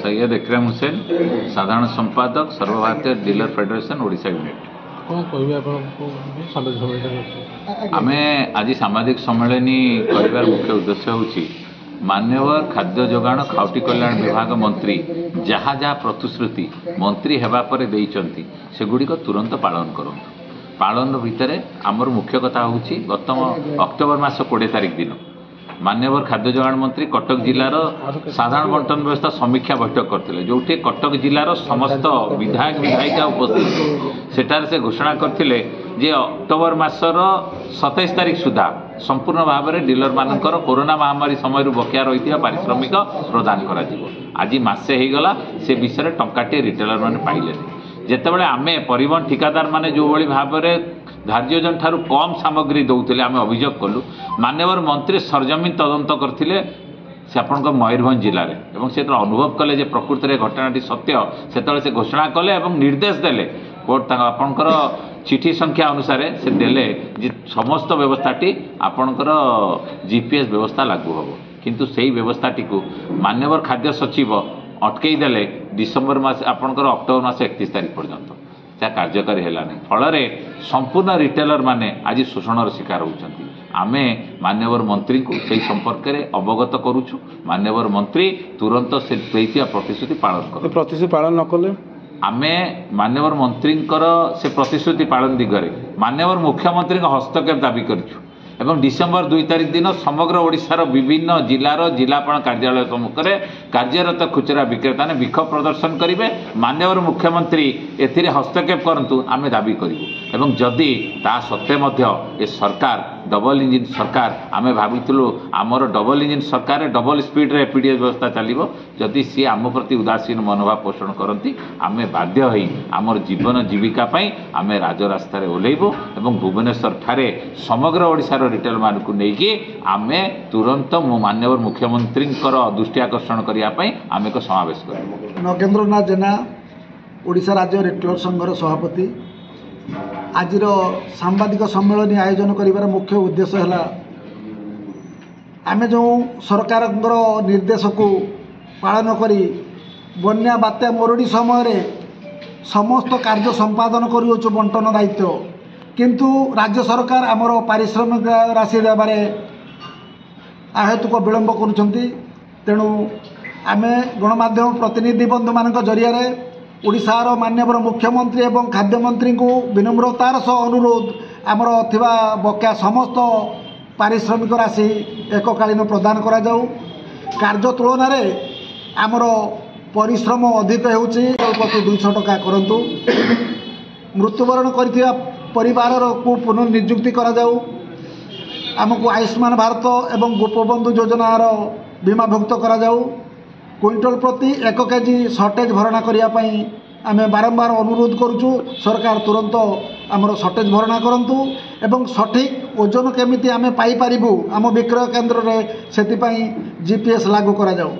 सैयद इकराम हुसैन साधारण संपादक सर्वभारतीय dealer federation Odisha unit. आम आज सामाजिक सम्मेलनी कर मुख्य उद्देश्य हूँ मान्यवर खाद्य जोगाण खाउटी कल्याण विभाग मंत्री जहाँ जहाँ प्रतिश्रुति मंत्री होगापर सेगुड़ी तुरंत पालन करूँ। पालन भितर आमर मुख्य कथा हूँ गत अक्टोबर मास 20 तारिख दिन मान्यवर खाद्य जोगाण मंत्री कटक जिलार साधारण बंटन व्यवस्था समीक्षा बैठक करते जो कटक जिलार समस्त विधायक विधायिका उपस्थित सेठार से घोषणा करते जे अक्टोबर मासर 27 तारिख सुधा संपूर्ण भाव में डीलर मानकर कोरोना महामारी समय बकिया रही पारिश्रमिक प्रदान करा आज मासे होगला से विषय टंकाटे रिटेलर मैंने पाइले जितेबाला आम परिवहन ठिकादार मैंने जो भाई भाव में धार्यजन ठारू कम सामग्री दौले आम अभियोग कलु मान्यवर मंत्री सरजमीन तदंत करते से आपण मयूरभंज जिले में से अनुभव कले जे प्रकृति में घटनाटी सत्य से घोषणा कले और निर्देश देले कोर्ट आपणकर चिठी संख्या अनुसार से देले जे समस्त व्यवस्थाटी आपणकर जीपीएस व्यवस्था लागू हम किंतु से व्यवस्थाटी को मान्यवर खाद्य सचिव अटकई देले डिसेम्बर मास आपणकर अक्टोबर मास 31 तारिख पर्यंत कार्यकारी है फल संपूर्ण रिटेलर माने आज शोषण शिकार होती आम मान्यवर मंत्री को से संपर्क में अवगत करुचु मान्यवर मंत्री तुरंत से प्रतिश्रुति पालन कर प्रतिश्रुति पालन न कले आम मान्यवर मंत्री से प्रतिश्रुति पालन दिगरे मान्यवर मुख्यमंत्री हस्तक्षेप दाबी करूँ एवं डिसेम्बर 2 तारिख दिन समग्र ओडिशार विभिन्न जिलार जिलापाल कार्यालय सम्मुखें कार्यरत खुचरा विक्रेता ने विक्षोभ प्रदर्शन करेंगे मान्यवर मुख्यमंत्री एथिरे हस्तक्षेप करंतु आमे दाबी करूँ एवं जदि ता सत्वे ये सरकार डबल इंजिन सरकार आमे भाविलु आमर डबल इंजिन सरकार डबल स्पीड रे एपीडीएस व्यवस्था चलो जदि सी आम प्रति उदासीन मनोभाव पोषण करती आमे बाध्य होई आमर जीवन जीविका आमे राजरास्ता ओह्लैबू एवं भुवनेश्वर ठारे समग्र ओडिशार रिटेल मान को लेकिन आमे तुरंत मान्यवर मुख्यमंत्री दृष्टि आकर्षण करने आम एक समावेश कर नगेंद्रनाथ जेना ओडिशा राज्य रिटेलर संघर सभापति आज सांबादिक सम्मेलन आयोजन कर मुख्य उद्देश्य है आम जो सरकार निर्देश को पालन कर बन्या बात्या मरुड़ी समय समस्त कार्य संपादन कर बंटन दायित्व किंतु राज्य सरकार आमर पारिश्रमिक राशि देवारे अहेतुक विलंब करुँच तेणु आम गणमाध्यम प्रतिनिधि बंधु मान जरिया ओडिशार मान्यवर मुख्यमंत्री एवं खाद्य मंत्री को विनम्रतार सह अनुरोध आमर थिबा बकाया समस्त पारिश्रमिक राशि एककालीन प्रदान करा जाऊ कार्य तुलन आमर परिश्रम अधिक होउछि प्रति 200 टका करंतु मृत्युवरण करथिबा परिवार को पुनर्निजुक्ति करा जाऊ आमको आयुष्मान भारत एवं गोपबंधु योजनार बीमाभुक्त करा जाऊ क्विंटल प्रति 1 केजी सर्टेज भरणा करने आम बारंबार अनुरोध करुचु सरकार तुरंत आमर सर्टेज भरणा करंतु एवं सठिक ओजन केमिति आम पाई पारिबु आम विक्रय केन्द्र रे सेति पई जीपीएस लागू करा जाऊ।